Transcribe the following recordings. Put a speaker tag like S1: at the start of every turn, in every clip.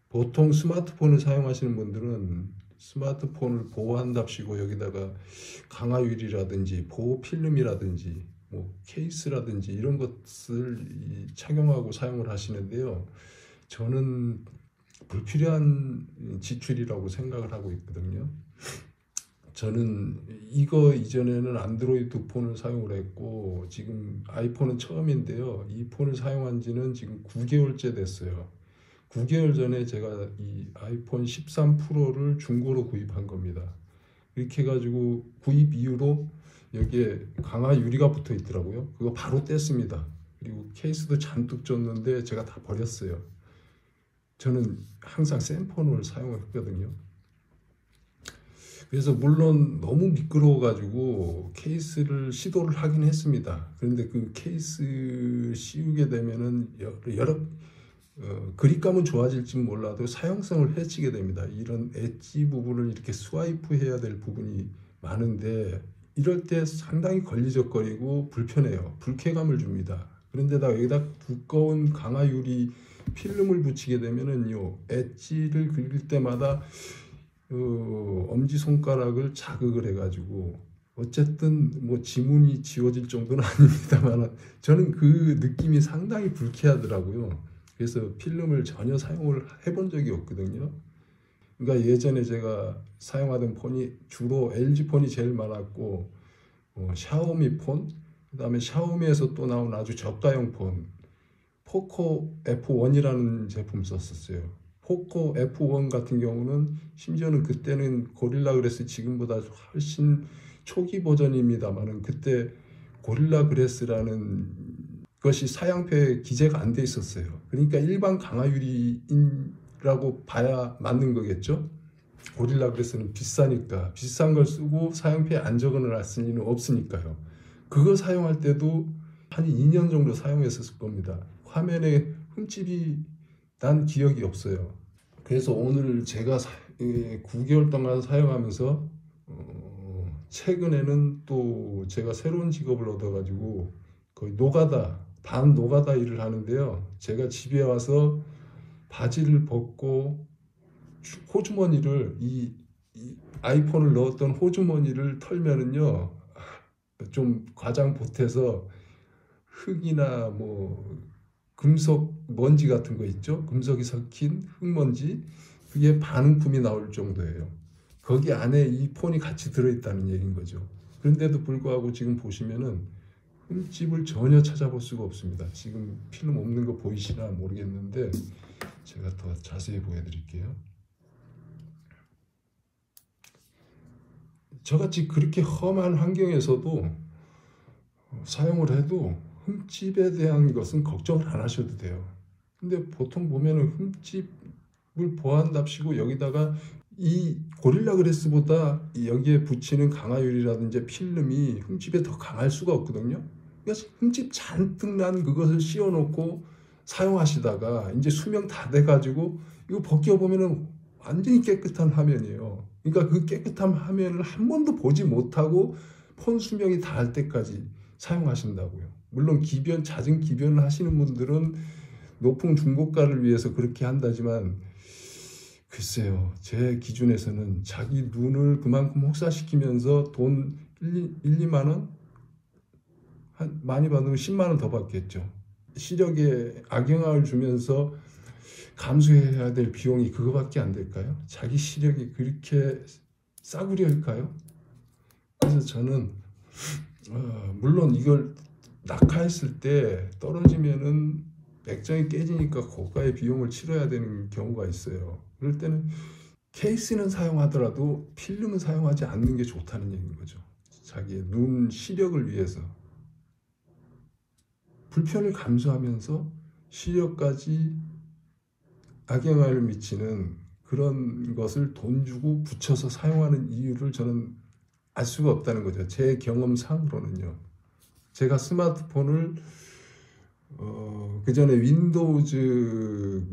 S1: 보통 스마트폰을 사용하시는 분들은 스마트폰을 보호한답시고 여기다가 강화유리라든지 보호 필름이라든지 뭐 케이스라든지 이런 것을 착용하고 사용을 하시는데요. 저는 불필요한 지출이라고 생각을 하고 있거든요. 저는 이거 이전에는 안드로이드 폰을 사용을 했고 지금 아이폰은 처음인데요. 이 폰을 사용한 지는 지금 9개월째 됐어요. 9개월 전에 제가 이 아이폰 13 프로를 중고로 구입한 겁니다. 이렇게 해가지고 구입 이후로 여기에 강화 유리가 붙어 있더라고요. 그거 바로 뗐습니다. 그리고 케이스도 잔뜩 줬는데 제가 다 버렸어요. 저는 항상 새 폰을 사용했거든요. 그래서 물론 너무 미끄러워가지고 케이스를 시도를 하긴 했습니다. 그런데 그 케이스 씌우게 되면은 여러 그립감은 좋아질지 몰라도 사용성을 해치게 됩니다. 이런 엣지 부분을 이렇게 스와이프 해야 될 부분이 많은데 이럴 때 상당히 걸리적거리고 불편해요. 불쾌감을 줍니다. 그런데다 여기다 두꺼운 강화 유리 필름을 붙이게 되면은요, 엣지를 그릴 때마다 엄지손가락을 자극을 해가지고 어쨌든 뭐 지문이 지워질 정도는 아닙니다만 저는 그 느낌이 상당히 불쾌하더라고요. 그래서 필름을 전혀 사용을 해본 적이 없거든요. 그러니까 예전에 제가 사용하던 폰이 주로 LG 폰이 제일 많았고 샤오미 폰, 그다음에 샤오미에서 또 나온 아주 저가형 폰 포코 F1이라는 제품 썼었어요. 포코 F1 같은 경우는 심지어는 그때는 고릴라 그래스 지금보다 훨씬 초기 버전입니다만은 그때 고릴라 그래스라는 것이 사양표에 기재가 안 돼 있었어요. 그러니까 일반 강화유리라고 봐야 맞는 거겠죠. 고릴라 그래스는 비싸니까 비싼 걸 쓰고 사양표에 안 적어놨을 리는 없으니까요. 그거 사용할 때도 한 2년 정도 사용했었을 겁니다. 화면에 흠집이 난 기억이 없어요. 그래서 오늘 제가 9개월 동안 사용하면서 최근에는 또 제가 새로운 직업을 얻어가지고 거의 노가다, 반 노가다 일을 하는데요. 제가 집에 와서 바지를 벗고 호주머니를 이 아이폰을 넣었던 호주머니를 털면은요, 좀 과장 보태서 흙이나 뭐 금속 먼지 같은 거 있죠? 금속이 섞인 흙먼지, 그게 반응품이 나올 정도예요. 거기 안에 이 폰이 같이 들어있다는 얘기인 거죠. 그런데도 불구하고 지금 보시면은 흠집을 전혀 찾아볼 수가 없습니다. 지금 필름 없는 거 보이시나 모르겠는데 제가 더 자세히 보여드릴게요. 저같이 그렇게 험한 환경에서도 사용을 해도 흠집에 대한 것은 걱정을 안 하셔도 돼요. 근데 보통 보면은 흠집을 보호한답시고 여기다가 이 고릴라 그래스보다 여기에 붙이는 강화유리라든지 필름이 흠집에 더 강할 수가 없거든요. 그러니까 흠집 잔뜩 난 그것을 씌워놓고 사용하시다가 이제 수명 다 돼가지고 이거 벗겨보면은 완전히 깨끗한 화면이에요. 그러니까 그 깨끗한 화면을 한 번도 보지 못하고 폰 수명이 닿을 때까지 사용하신다고요. 물론 잦은 기변을 하시는 분들은 높은 중고가를 위해서 그렇게 한다지만 글쎄요, 제 기준에서는 자기 눈을 그만큼 혹사시키면서 돈 1, 2만 원? 많이 받으면 10만 원 더 받겠죠. 시력에 악영향을 주면서 감수해야 될 비용이 그거밖에 안 될까요? 자기 시력이 그렇게 싸구려일까요? 그래서 저는 물론 이걸 낙하했을 때 떨어지면은 액정이 깨지니까 고가의 비용을 치러야 되는 경우가 있어요. 그럴 때는 케이스는 사용하더라도 필름은 사용하지 않는 게 좋다는 얘기인 거죠. 자기의 눈 시력을 위해서 불편을 감수하면서 시력까지 악영향을 미치는 그런 것을 돈 주고 붙여서 사용하는 이유를 저는 알 수가 없다는 거죠. 제 경험상으로는요. 제가 스마트폰을 그 전에 윈도우즈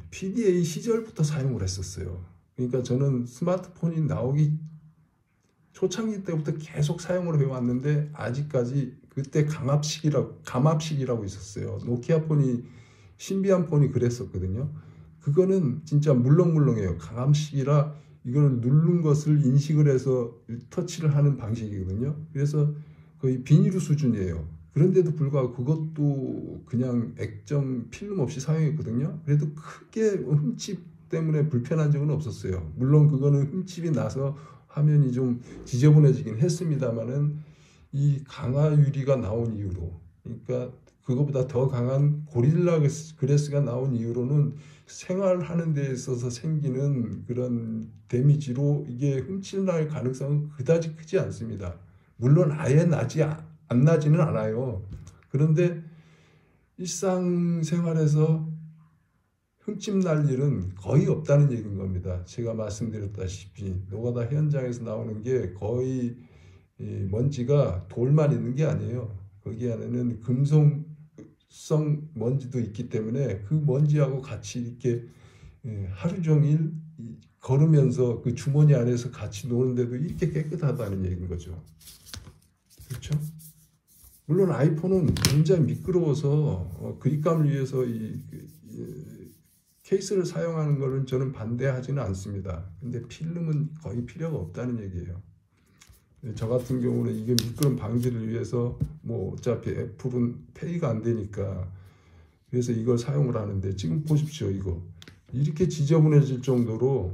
S1: PDA 시절부터 사용을 했었어요. 그러니까 저는 스마트폰이 나오기 초창기 때부터 계속 사용을 해왔는데 아직까지 그때 감압식이라고 있었어요. 노키아 폰이 신비한 폰이 그랬었거든요. 그거는 진짜 물렁물렁해요. 강함식이라 이걸 누른 것을 인식을 해서 터치를 하는 방식이거든요. 그래서 거의 비닐 수준이에요. 그런데도 불구하고 그것도 그냥 액정 필름 없이 사용했거든요. 그래도 크게 흠집 때문에 불편한 적은 없었어요. 물론 그거는 흠집이 나서 화면이 좀 지저분해지긴 했습니다만은 이 강화 유리가 나온 이후로, 그러니까 그거보다 더 강한 고릴라 글래스가 나온 이후로는 생활하는 데 있어서 생기는 그런 데미지로 이게 흠집 날 가능성은 그다지 크지 않습니다. 물론 아예 안 나지는 않아요. 그런데 일상생활에서 흠집 날 일은 거의 없다는 얘기인 겁니다. 제가 말씀드렸다시피 노가다 현장에서 나오는 게 거의 먼지가 돌만 있는 게 아니에요. 거기 안에는 금속성 먼지도 있기 때문에 그 먼지하고 같이 이렇게 하루 종일 걸으면서 그 주머니 안에서 같이 노는데도 이렇게 깨끗하다는 얘기인 거죠. 그렇죠? 물론 아이폰은 굉장히 미끄러워서 그립감을 위해서 이 케이스를 사용하는 것은 저는 반대하지는 않습니다. 근데 필름은 거의 필요가 없다는 얘기예요. 저 같은 경우는 이게 미끄럼 방지를 위해서 뭐 어차피 애플은 페이가 안 되니까 그래서 이걸 사용을 하는데 지금 보십시오. 이거 이렇게 지저분해질 정도로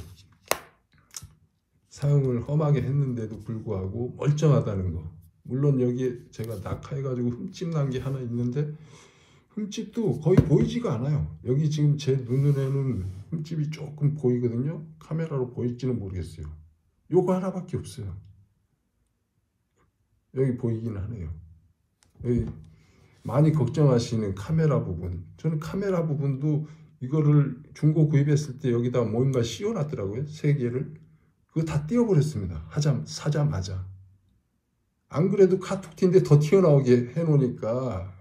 S1: 사용을 험하게 했는데도 불구하고 멀쩡하다는 거. 물론 여기에 제가 낙하해가지고 흠집 난 게 하나 있는데 흠집도 거의 보이지가 않아요. 여기 지금 제 눈에는 흠집이 조금 보이거든요. 카메라로 보일지는 모르겠어요. 요거 하나밖에 없어요. 여기 보이긴 하네요. 여기 많이 걱정하시는 카메라 부분. 저는 카메라 부분도 이거를 중고 구입했을 때 여기다 뭔가 씌워놨더라고요. 3개를. 그거 다 띄워버렸습니다. 사자마자. 안 그래도 카툭티인데 더 튀어나오게 해놓으니까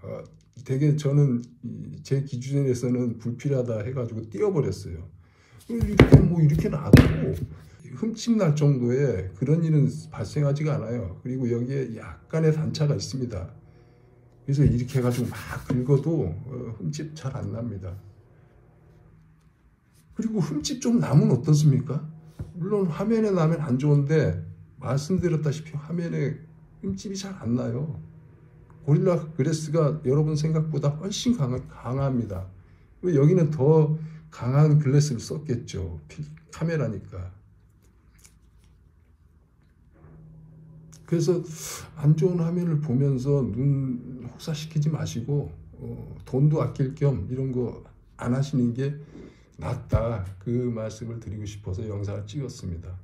S1: 되게 저는 제 기준에서는 불필요하다 해가지고 띄워버렸어요. 이렇게 뭐 이렇게 놔두고 흠집 날 정도의 그런 일은 발생하지가 않아요. 그리고 여기에 약간의 단차가 있습니다. 그래서 이렇게 해가지고 막 긁어도 흠집 잘 안 납니다. 그리고 흠집 좀 나면 어떻습니까? 물론 화면에 나면 안 좋은데 말씀드렸다시피 화면에 흠집이 잘 안 나요. 고릴라 글래스가 여러분 생각보다 훨씬 강합니다. 여기는 더 강한 글래스를 썼겠죠. 카메라니까. 그래서 안 좋은 화면을 보면서 눈 혹사시키지 마시고 돈도 아낄 겸 이런 거 안 하시는 게 낫다. 그 말씀을 드리고 싶어서 영상을 찍었습니다.